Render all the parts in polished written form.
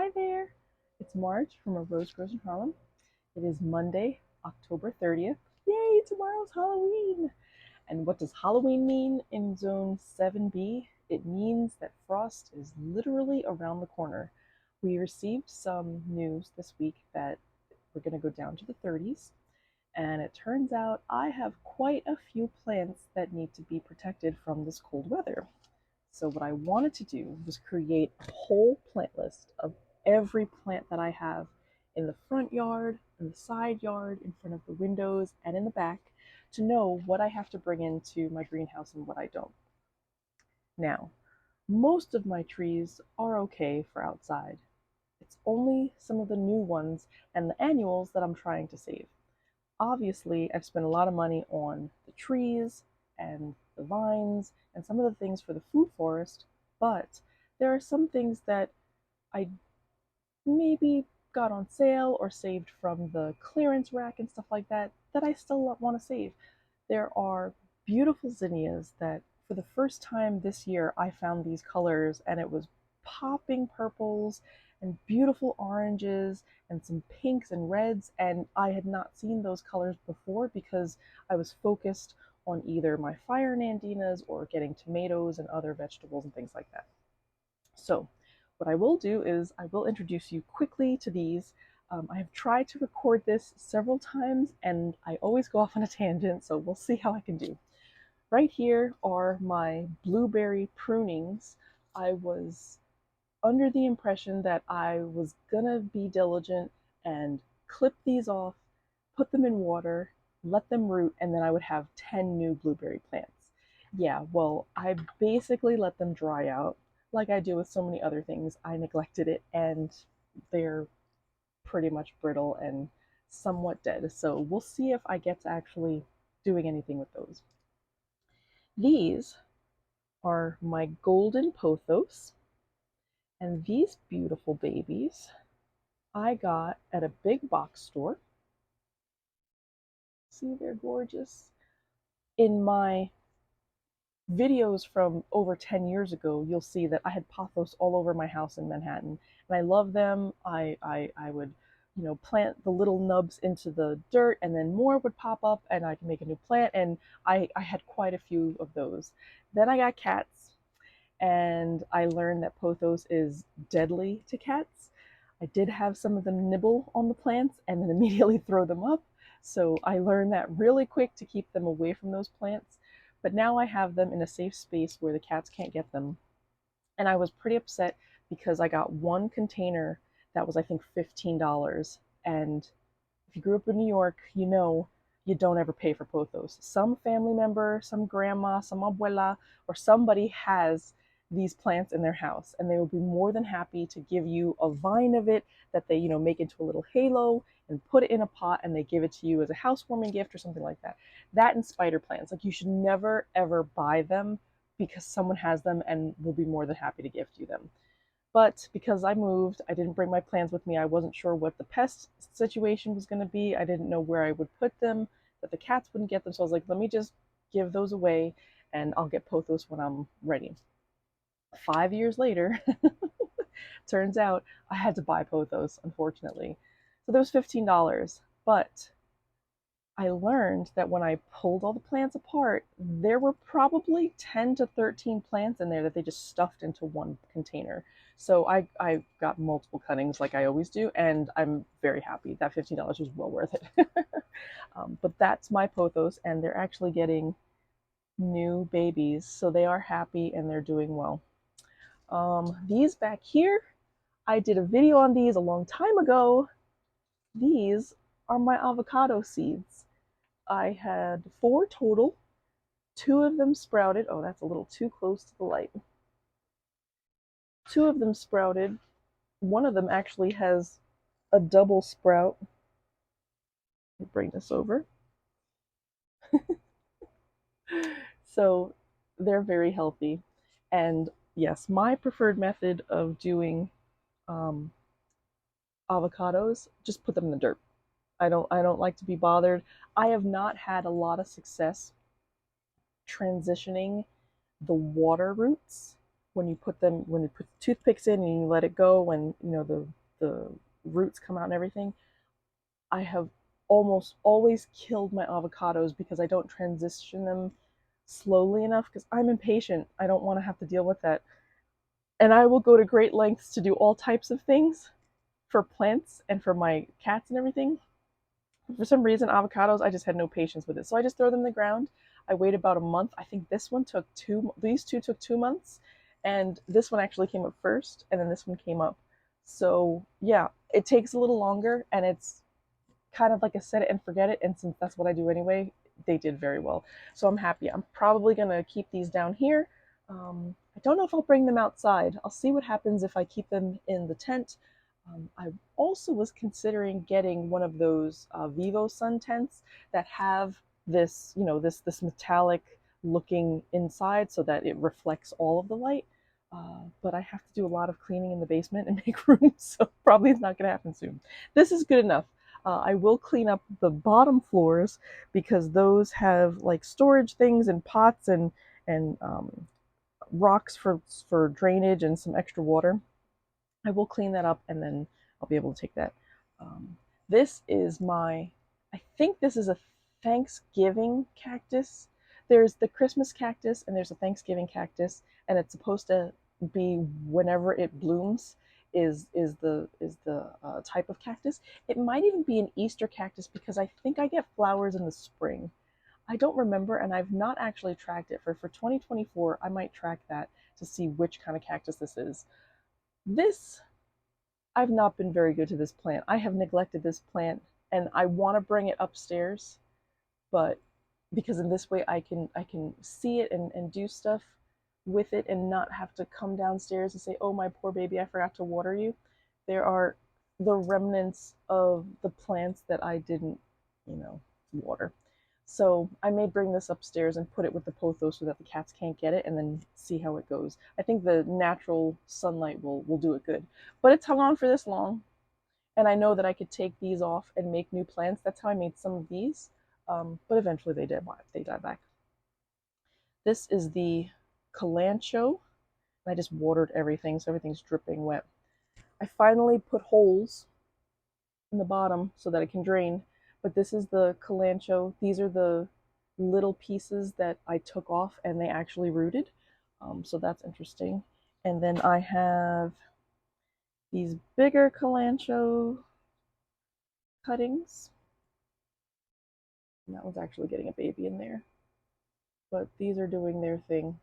Hi there, it's Marge from A Rose Grows in Harlem. It is Monday, October 30th. Yay, tomorrow's Halloween! And what does Halloween mean in Zone 7B? It means that frost is literally around the corner. We received some news this week that we're going to go down to the 30s, and it turns out I have quite a few plants that need to be protected from this cold weather. So what I wanted to do was create a whole plant list of every plant that I have in the front yard, in the side yard, in front of the windows, and in the back to know what I have to bring into my greenhouse and what I don't. Now, most of my trees are okay for outside. It's only some of the new ones and the annuals that I'm trying to save. Obviously, I've spent a lot of money on the trees and the vines and some of the things for the food forest, but there are some things that I maybe got on sale or saved from the clearance rack and stuff like that that I still want to save. There are beautiful zinnias that for the first time this year I found these colors, and it was popping purples and beautiful oranges and some pinks and reds, and I had not seen those colors before because I was focused on either my fire nandinas or getting tomatoes and other vegetables and things like that. So what I will do is I will introduce you quickly to these. I have tried to record this several times and I always go off on a tangent, so we'll see how I can do. Right here are my blueberry prunings. I was under the impression that I was gonna be diligent and clip these off, put them in water, let them root, and then I would have 10 new blueberry plants. Yeah, well, I basically let them dry out like I do with so many other things. I neglected it and they're pretty much brittle and somewhat dead. So we'll see if I get to actually doing anything with those. These are my golden pothos, and these beautiful babies I got at a big box store. See, they're gorgeous. In my videos from over 10 years ago, you'll see that I had pothos all over my house in Manhattan, and I love them. I would, plant the little nubs into the dirt, and then more would pop up, and I can make a new plant. And I had quite a few of those. Then I got cats, and I learned that pothos is deadly to cats. I did have some of them nibble on the plants and then immediately throw them up. So I learned that really quick to keep them away from those plants. But now I have them in a safe space where the cats can't get them. And I was pretty upset because I got one container that was, I think, $15. And if you grew up in New York, you know you don't ever pay for pothos. Some family member, some grandma, some abuela, or somebody has these plants in their house, and they will be more than happy to give you a vine of it that they, make into a little halo and put it in a pot, and they give it to you as a housewarming gift or something like that. That and spider plants, like, you should never ever buy them because someone has them and will be more than happy to gift you them. But because I moved, I didn't bring my plants with me. I wasn't sure what the pest situation was going to be. I didn't know where I would put them, that the cats wouldn't get them. So I was like, let me just give those away and I'll get pothos when I'm ready. 5 years later, turns out I had to buy pothos, unfortunately. So that was $15. But I learned that when I pulled all the plants apart, there were probably 10 to 13 plants in there that they just stuffed into one container. So I got multiple cuttings like I always do, and I'm very happy. That $15 was well worth it. But that's my pothos, and they're actually getting new babies, so they are happy and they're doing well. These back here, I did a video on these a long time ago. These are my avocado seeds. I had 4 total. 2 of them sprouted. Oh, that's a little too close to the light. 2 of them sprouted. One of them actually has a double sprout. Let me bring this over. So they're very healthy. And yes, my preferred method of doing avocados, just put them in the dirt. I don't like to be bothered. I have not had a lot of success transitioning the water roots, when you put toothpicks in and you let it go, when the roots come out and everything. I have almost always killed my avocados because I don't transition them slowly enough because I'm impatient. I don't want to have to deal with that. And I will go to great lengths to do all types of things for plants and for my cats and everything. For some reason, avocados, I just had no patience with it. So I just throw them in the ground. I wait about a month. I think these two took 2 months. And this one actually came up first. And then this one came up. So yeah, it takes a little longer and it's kind of like a set it and forget it. And since that's what I do anyway, they did very well. So I'm happy. I'm probably going to keep these down here. I don't know if I'll bring them outside. I'll see what happens if I keep them in the tent. I also was considering getting one of those Vivo sun tents that have this metallic looking inside so that it reflects all of the light. But I have to do a lot of cleaning in the basement and make room, so probably it's not going to happen soon. This is good enough. I will clean up the bottom floors because those have like storage things and pots and rocks for drainage and some extra water. I will clean that up and then I'll be able to take that. Um, this is I think this is a Thanksgiving cactus. There's the Christmas cactus and there's a Thanksgiving cactus, and it's supposed to be whenever it blooms is the type of cactus. It might even be an Easter cactus because I think I get flowers in the spring. I don't remember, and I've not actually tracked it. For 2024, I might track that to see which kind of cactus this is. This, I've not been very good to this plant. I have neglected this plant and I want to bring it upstairs, but because in this way I can see it and do stuff with it and not have to come downstairs and say, "Oh, my poor baby, I forgot to water you." There are the remnants of the plants that I didn't, water. So I may bring this upstairs and put it with the pothos so that the cats can't get it and then see how it goes. I think the natural sunlight will do it good. But it's hung on for this long, and I know that I could take these off and make new plants. That's how I made some of these. But eventually they died back. This is the Calancho. I just watered everything, so everything's dripping wet. I finally put holes in the bottom so that it can drain. But this is the Calancho. These are the little pieces that I took off and they actually rooted. So that's interesting. And then I have these bigger Calancho cuttings. And that one's actually getting a baby in there. But these are doing their thing.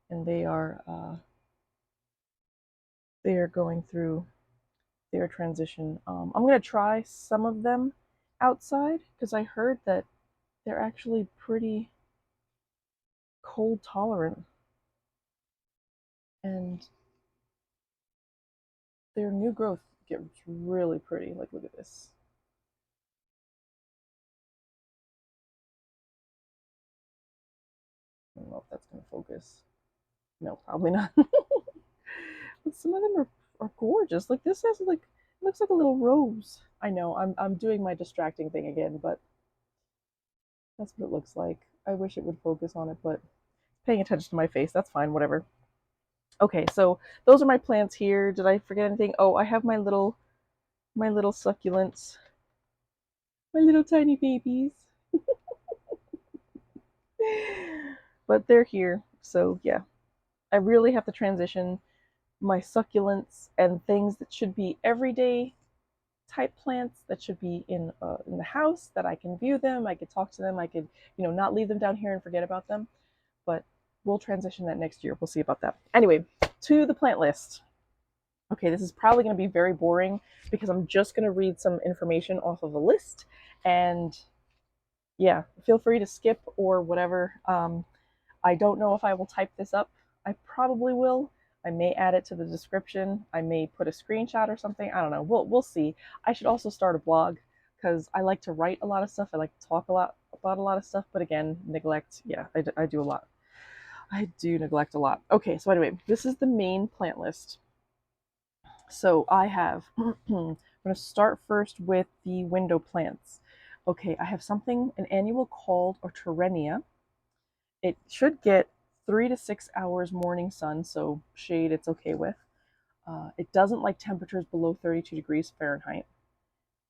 And they are going through their transition. I'm going to try some of them outside because I heard that they're actually pretty cold tolerant, and their new growth gets really pretty. Like, look at this. I don't know if that's going to focus. No, probably not. But some of them are gorgeous. Like, this has like, it looks like a little rose. I know I'm doing my distracting thing again, but that's what it looks like. I wish it would focus on it, but paying attention to my face, that's fine, whatever. Okay, so those are my plants here. Did I forget anything? Oh, I have my little succulents, my little tiny babies. But they're here, so yeah. I really have to transition my succulents and things that should be everyday type plants that should be in the house that I can view them, I could talk to them, I could not leave them down here and forget about them. But we'll transition that next year. We'll see about that. Anyway, to the plant list. Okay, this is probably going to be very boring because I'm just going to read some information off of a list, and yeah, feel free to skip or whatever. I don't know if I will type this up. I probably will. I may add it to the description. I may put a screenshot or something. I don't know. We'll see. I should also start a blog because I like to write a lot of stuff. I like to talk a lot about a lot of stuff, but again, neglect. Yeah, I do a lot. I do neglect a lot. Okay, so anyway, this is the main plant list. So I have, I'm going to start first with the window plants. Okay, I have an annual called a Torrenia. It should get 3 to 6 hours morning sun, so shade it's okay with. It doesn't like temperatures below 32 degrees Fahrenheit.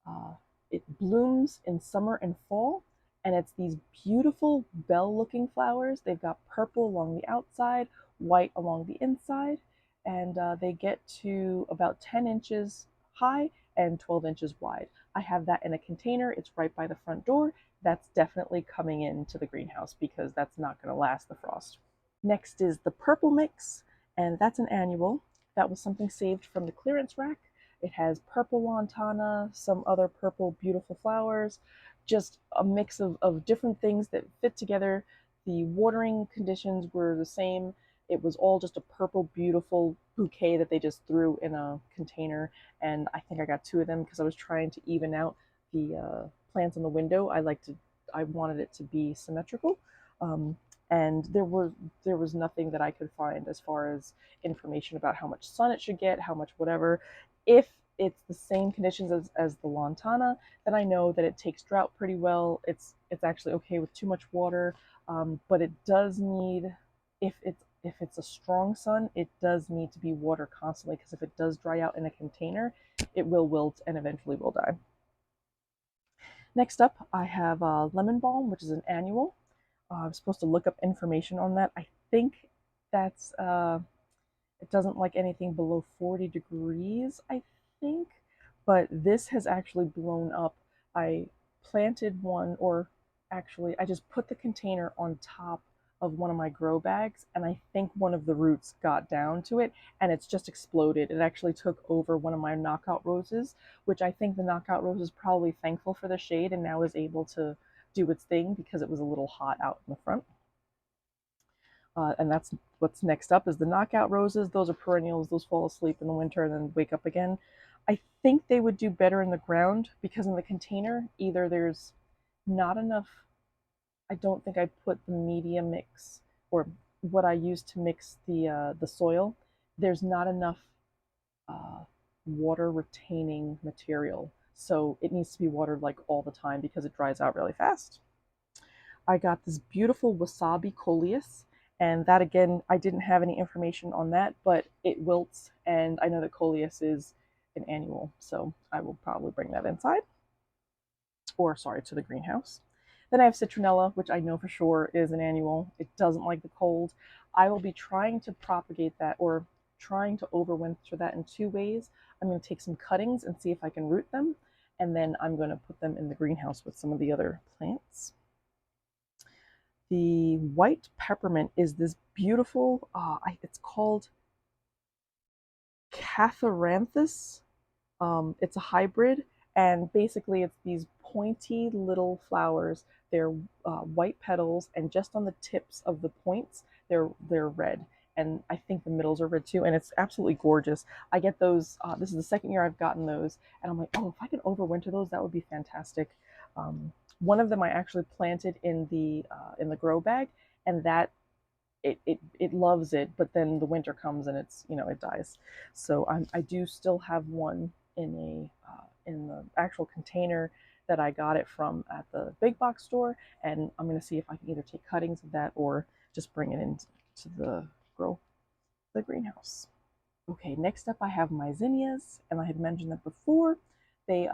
Uh, it blooms in summer and fall, and it's these beautiful bell-looking flowers. They've got purple along the outside, white along the inside, and they get to about 10 inches high and 12 inches wide. I have that in a container. It's right by the front door. That's definitely coming into the greenhouse because that's not going to last the frost. Next is the purple mix, and that's an annual. That was something saved from the clearance rack. It has purple lantana, some other purple beautiful flowers, just a mix of different things that fit together. The watering conditions were the same. It was all just a purple, beautiful bouquet that they just threw in a container. And I think I got 2 of them because I was trying to even out the plants on the window. I wanted it to be symmetrical. And there was nothing that I could find as far as information about how much sun it should get, how much whatever. If it's the same conditions as the lantana, then I know that it takes drought pretty well. It's actually okay with too much water, but it does need, if it's a strong sun, it does need to be watered constantly because if it does dry out in a container, it will wilt and eventually will die. Next up, I have lemon balm, which is an annual. I'm supposed to look up information on that. I think that's it doesn't like anything below 40 degrees, I think. But this has actually blown up. I planted one, or actually, I just put the container on top of one of my grow bags, and I think one of the roots got down to it, and it's just exploded. It actually took over one of my knockout roses, which I think the knockout rose is probably thankful for the shade and now is able to do its thing because it was a little hot out in the front. And that's what's next up is the knockout roses. Those are perennials. Those fall asleep in the winter and then wake up again. I think they would do better in the ground because in the container, either there's not enough. I don't think I put the media mix or what I use to mix the soil. There's not enough uh, water retaining material, so it needs to be watered like all the time because it dries out really fast. I got this beautiful wasabi coleus, and that again, I didn't have any information on that, but it wilts, and I know that coleus is an annual, so I will probably bring that inside, or sorry, to the greenhouse. Then I have citronella, which I know for sure is an annual. It doesn't like the cold. I will be trying to propagate that or trying to overwinter that in 2 ways. I'm going to take some cuttings and see if I can root them, and then I'm going to put them in the greenhouse with some of the other plants. The white peppermint is this beautiful, it's called Catharanthus. It's a hybrid, and basically it's these pointy little flowers. They're white petals, and just on the tips of the points, they're red. And I think the middles are red too, and it's absolutely gorgeous. I get those. This is the second year I've gotten those, and I'm like, oh, if I could overwinter those, that would be fantastic. One of them I actually planted in the grow bag, and that it loves it, but then the winter comes and it's it dies. So I do still have one in the actual container that I got it from at the big box store, and I'm going to see if I can either take cuttings of that or just bring it into the greenhouse. Okay, next up I have my zinnias, and I had mentioned that before. They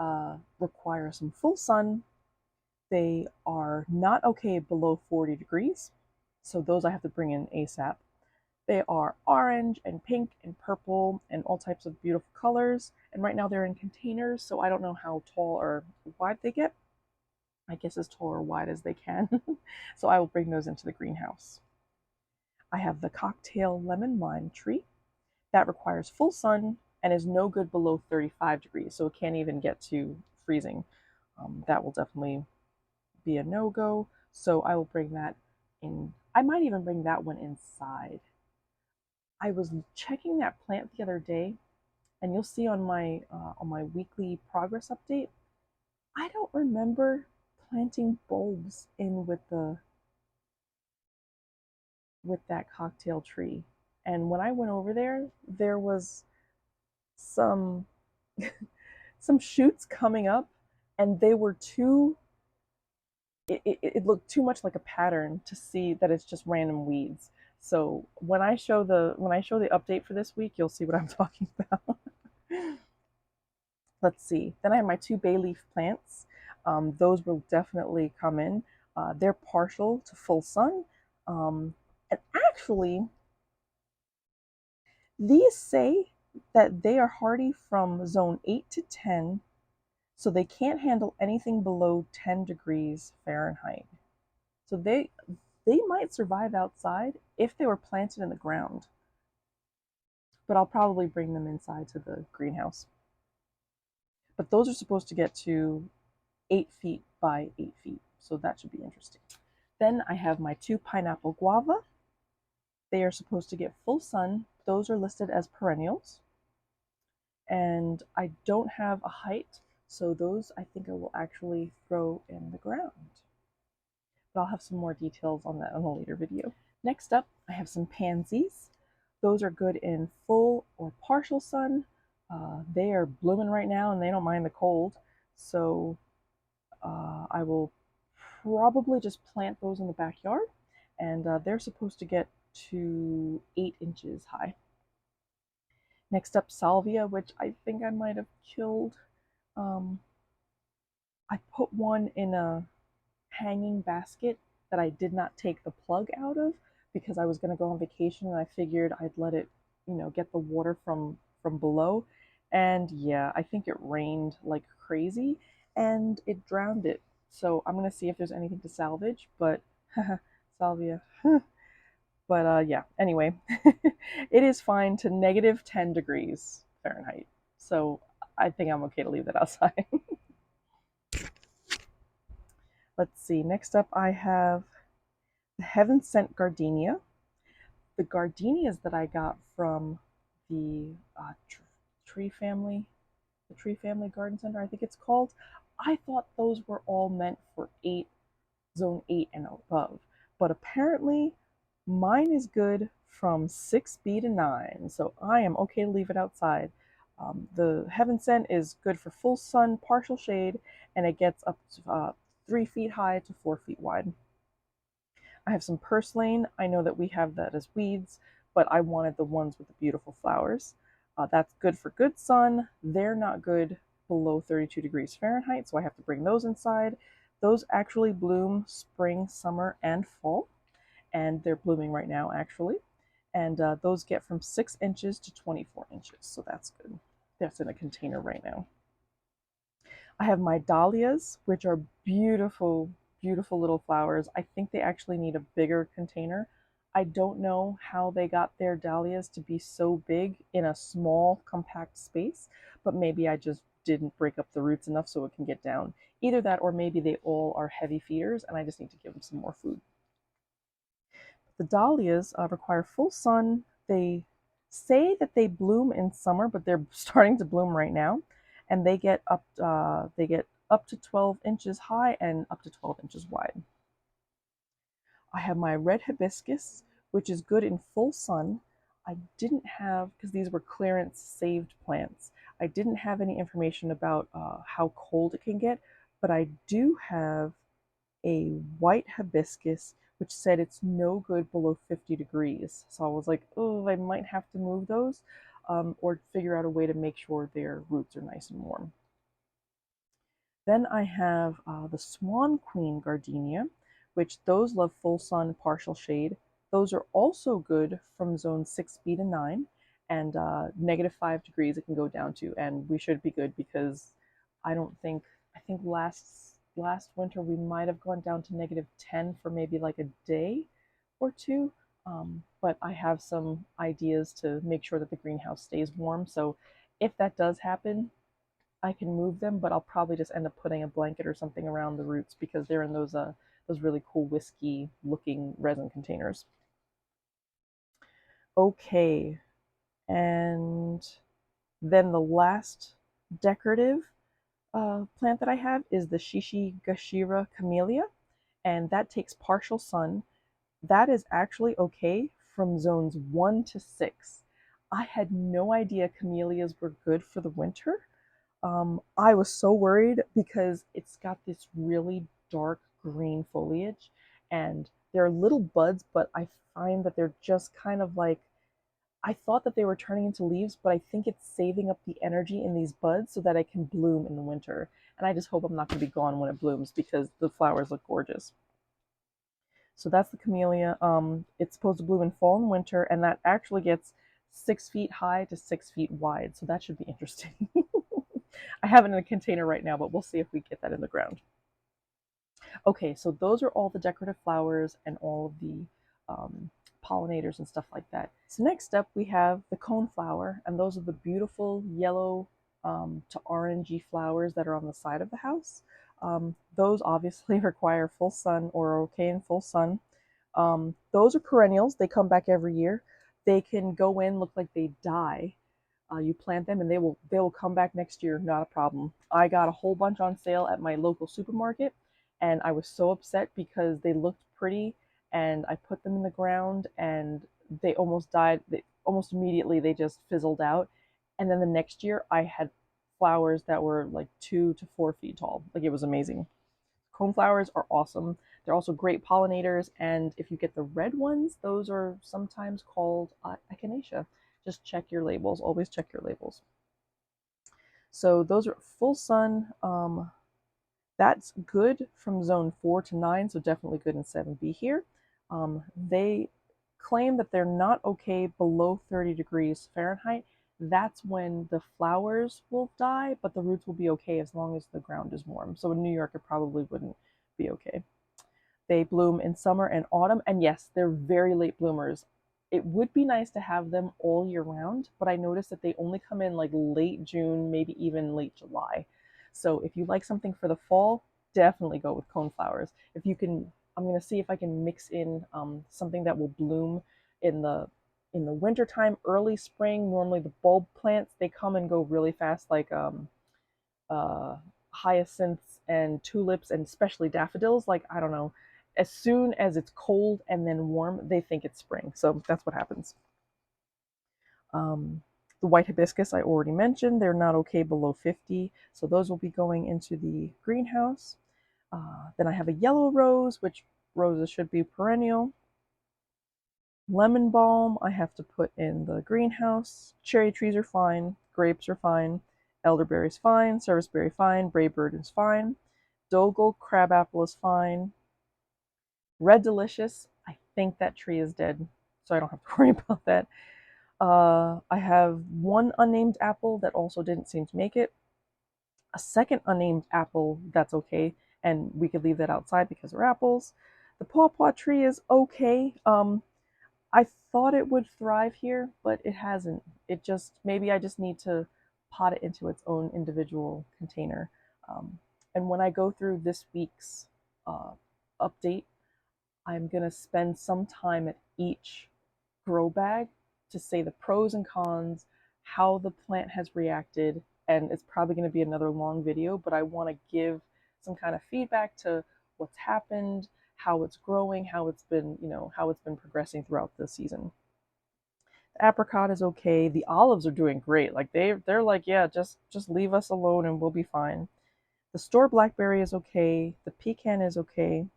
require some full sun. They are not okay below 40 degrees, so those I have to bring in ASAP. They are orange and pink and purple and all types of beautiful colors. And right now they're in containers, so I don't know how tall or wide they get. I guess as tall or wide as they can. So I will bring those into the greenhouse. I have the cocktail lemon lime tree. That requires full sun and is no good below 35 degrees, so it can't even get to freezing. That will definitely be a no-go, so I will bring that in. I might even bring that one inside. I was checking that plant the other day, and you'll see on my weekly progress update, I don't remember planting bulbs in with that cocktail tree. And when I went over there, there was some some shoots coming up, and they were too. It looked too much like a pattern to see that it's just random weeds. So when I show the update for this week, you'll see what I'm talking about. Let's see. Then I have my two bay leaf plants. Those will definitely come in. They're partial to full sun. And actually, these say that they are hardy from zone 8 to 10, so they can't handle anything below 10 degrees Fahrenheit. So they might survive outside if they were planted in the ground. But I'll probably bring them inside to the greenhouse. But those are supposed to get to 8 feet by 8 feet, so that should be interesting. Then I have my two pineapple guava. They are supposed to get full sun. Those are listed as perennials. And I don't have a height, so those I think I will actually throw in the ground. But I'll have some more details on that in a later video. Next up, I have some pansies. Those are good in full or partial sun. They are blooming right now and they don't mind the cold. So I will probably just plant those in the backyard. And they're supposed to get to 8 inches high. Next up, salvia, which I think I might have killed. I put one in a hanging basket that I did not take the plug out of because I was going to go on vacation and I figured I'd let it, get the water from below. And yeah, I think it rained like crazy and it drowned it. So I'm going to see if there's anything to salvage, but salvia. But yeah, anyway, it is fine to negative 10 degrees Fahrenheit. So I think I'm okay to leave that outside. Let's see, next up I have the Heaven Sent Gardenia. The gardenias that I got from the Tree Family, the Tree Family Garden Center, I think it's called. I thought those were all meant for zone 8 and above, but apparently mine is good from 6B to 9, so I am okay to leave it outside. The Heaven Sent is good for full sun, partial shade, and it gets up to 3 feet high to 4 feet wide. I have some purslane. I know that we have that as weeds, but I wanted the ones with the beautiful flowers. That's good for good sun. They're not good below 32 degrees Fahrenheit, so I have to bring those inside. Those actually bloom spring, summer, and fall, and they're blooming right now actually. And those get from 6 inches to 24 inches, so that's good. That's in a container right now. I have my dahlias, which are beautiful, beautiful little flowers. I think they actually need a bigger container. I don't know how they got their dahlias to be so big in a small, compact space, but maybe I just didn't break up the roots enough so it can get down. Either that or maybe they all are heavy feeders and I just need to give them some more food. The dahlias require full sun. They say that they bloom in summer, but they're starting to bloom right now, and they get up to 12 inches high and up to 12 inches wide. I have my red hibiscus, which is good in full sun. I didn't have, because these were clearance saved plants, I didn't have any information about how cold it can get, but I do have a white hibiscus which said it's no good below 50 degrees. So I was like, oh, I might have to move those or figure out a way to make sure their roots are nice and warm. Then I have the Swan Queen Gardenia, which those love full sun, partial shade. Those are also good from zone 6B to 9, and negative 5 degrees it can go down to, and we should be good because I think last winter we might have gone down to negative 10 for maybe like a day or two. But I have some ideas to make sure that the greenhouse stays warm. So if that does happen, I can move them, but I'll probably just end up putting a blanket or something around the roots because they're in those really cool whiskey looking resin containers. Okay, and then the last decorative plant that I have is the Shishigashira camellia, and that takes partial sun. That is actually okay from zones 1 to 6. I had no idea camellias were good for the winter. I was so worried because it's got this really dark green foliage, and they're little buds, but I find that they're just kind of like, I thought that they were turning into leaves, but I think it's saving up the energy in these buds so that it can bloom in the winter. And I just hope I'm not going to be gone when it blooms because the flowers look gorgeous. So that's the camellia. It's supposed to bloom in fall and winter, and that actually gets 6 feet high to 6 feet wide. So that should be interesting. I have it in a container right now, but we'll see if we get that in the ground. Okay, so those are all the decorative flowers and all of the pollinators and stuff like that. So next up we have the coneflower, and those are the beautiful yellow to orangey flowers that are on the side of the house. Those obviously require full sun or are okay in full sun. Those are perennials. They come back every year. They can go in, look like they die. You plant them and they will come back next year, not a problem. I got a whole bunch on sale at my local supermarket, and I was so upset because they looked pretty, and I put them in the ground and they almost died. Almost immediately they just fizzled out, and then the next year I had flowers that were like 2 to 4 feet tall. Like, it was amazing. Coneflowers are awesome. They're also great pollinators, and if you get the red ones, those are sometimes called echinacea. Just check your labels. Always check your labels. So those are full sun. That's good from zone 4 to 9, so definitely good in 7B here. They claim that they're not okay below 30 degrees Fahrenheit. That's when the flowers will die, but the roots will be okay as long as the ground is warm. So in New York, it probably wouldn't be okay. They bloom in summer and autumn, and yes, they're very late bloomers. It would be nice to have them all year round, but I noticed that they only come in like late June, maybe even late July. So if you like something for the fall, definitely go with coneflowers. If you can, I'm gonna see if I can mix in something that will bloom in the wintertime, early spring. Normally the bulb plants, they come and go really fast, like uh, hyacinths and tulips, and especially daffodils. Like, I don't know, as soon as it's cold and then warm, they think it's spring. So that's what happens. Um, the white hibiscus I already mentioned, they're not okay below 50, so those will be going into the greenhouse. Then I have a yellow rose, which roses should be perennial. Lemon balm I have to put in the greenhouse. Cherry trees are fine. Grapes are fine. Elderberry's fine. Serviceberry fine. Braybird is fine. Dogal crabapple is fine. Red delicious, I think that tree is dead, so I don't have to worry about that. I have one unnamed apple that also didn't seem to make it. A second unnamed apple that's okay, and we could leave that outside because they're apples. The pawpaw tree is okay. I thought it would thrive here, but it hasn't. It just, maybe I just need to pot it into its own individual container. And when I go through this week's uh, update, I'm going to spend some time at each grow bag to say the pros and cons, how the plant has reacted, and it's probably going to be another long video, but I want to give some kind of feedback to what's happened, how it's growing, how it's been, how it's been progressing throughout the season. The apricot is okay. The olives are doing great. Like, they're like, yeah, just leave us alone and we'll be fine. The store blackberry is okay. The pecan is okay.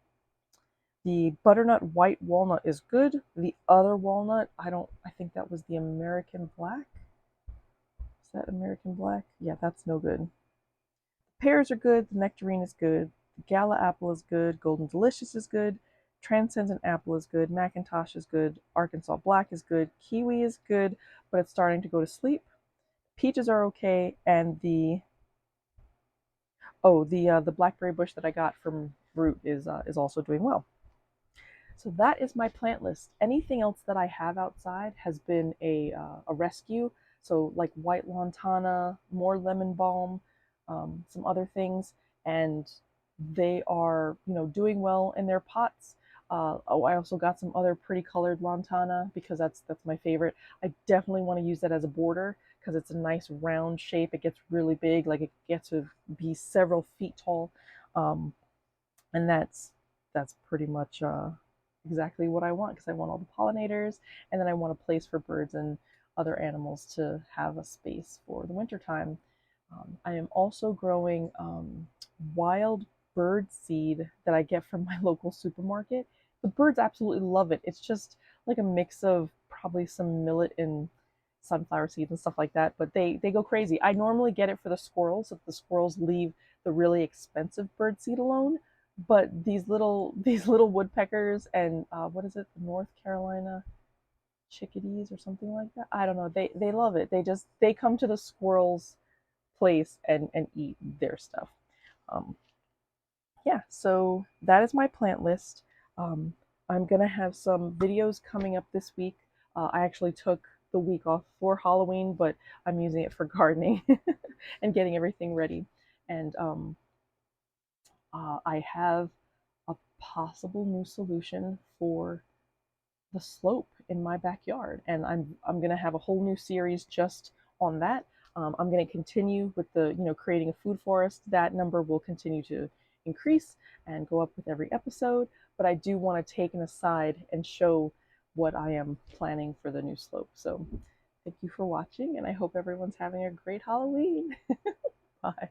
The butternut white walnut is good. The other walnut, I think that was the American black. Is that American black? Yeah, that's no good. The pears are good. The nectarine is good. The gala apple is good. Golden delicious is good. Transcendent apple is good. Macintosh is good. Arkansas black is good. Kiwi is good, but it's starting to go to sleep. Peaches are okay, and the blackberry bush that I got from Root is also doing well. So that is my plant list. Anything else that I have outside has been a rescue. So like white lantana, more lemon balm, some other things, and they are doing well in their pots. I also got some other pretty colored lantana because that's my favorite. I definitely want to use that as a border because it's a nice round shape. It gets really big, like it gets to be several feet tall, um, and that's pretty much exactly what I want because I want all the pollinators, and then I want a place for birds and other animals to have a space for the wintertime. I am also growing wild bird seed that I get from my local supermarket. the birds absolutely love it. It's just like a mix of probably some millet and sunflower seeds and stuff like that, but they go crazy. I normally get it for the squirrels if the squirrels leave the really expensive bird seed alone, but these little woodpeckers and what is it, the North Carolina chickadees or something like that. I don't know. They love it. They come to the squirrels' place and eat their stuff. Um, yeah, so that is my plant list. Um, I'm gonna have some videos coming up this week. I actually took the week off for Halloween, but I'm using it for gardening and getting everything ready. And I have a possible new solution for the slope in my backyard, and I'm gonna have a whole new series just on that. I'm gonna continue with the creating a food forest. That number will continue to increase and go up with every episode. But I do want to take an aside and show what I am planning for the new slope. So thank you for watching, and I hope everyone's having a great Halloween. Bye.